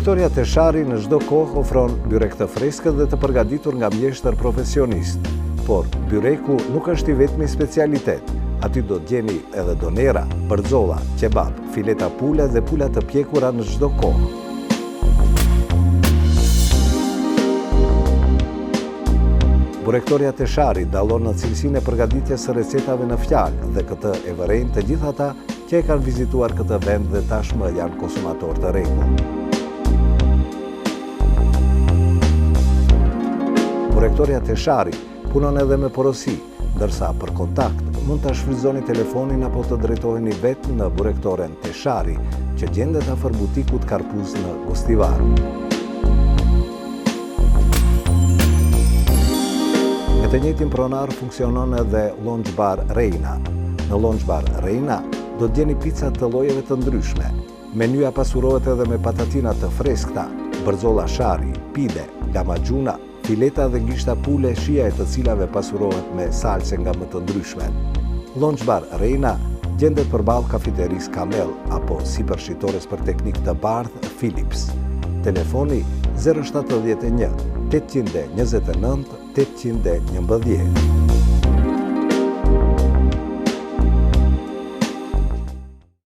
Burektoria Teshari në çdo kohë ofron byrek të freskët dhe të përgatitur nga mjeshtër profesionist, por byreku nuk është i vetmi specialitet. Aty do të gjeni edhe donera, bërzolla, kebab, fileta pule dhe pula të pjekura në çdo kohë. Burektoria Teshari dallon në cilësinë e përgatitjes së recetave në fjalë dhe këtë e vërejnë të gjithë ata që e kanë vizituar këtë vend dhe tashmë janë konsumator të rregull. Burektoria Teshari punon edhe me porosi, ndërsa për kontakt mund të shfrytëzoni telefonin apo të drejtoheni vetë në burektoren Teshari, që gjendet afër butikut Karpuz në Gostivar. Me të njëjtin pronar funksionon edhe Lounge Bar Reina. Në Lounge Bar Reina do të gjeni pica të llojeve të ndryshme. Menyja pasurohet edhe me patatina të freskëta, bërzolla shari, pide, lamagjuna, fileta dhe gishta pule, shija e të cilave pasurohet me salse nga më të ndryshmet. Lounge Bar Reina gjendet përballë kafeterisë Kamel apo sipër shitores për teknik të bardhë Philips. Telefoni 071 829 811.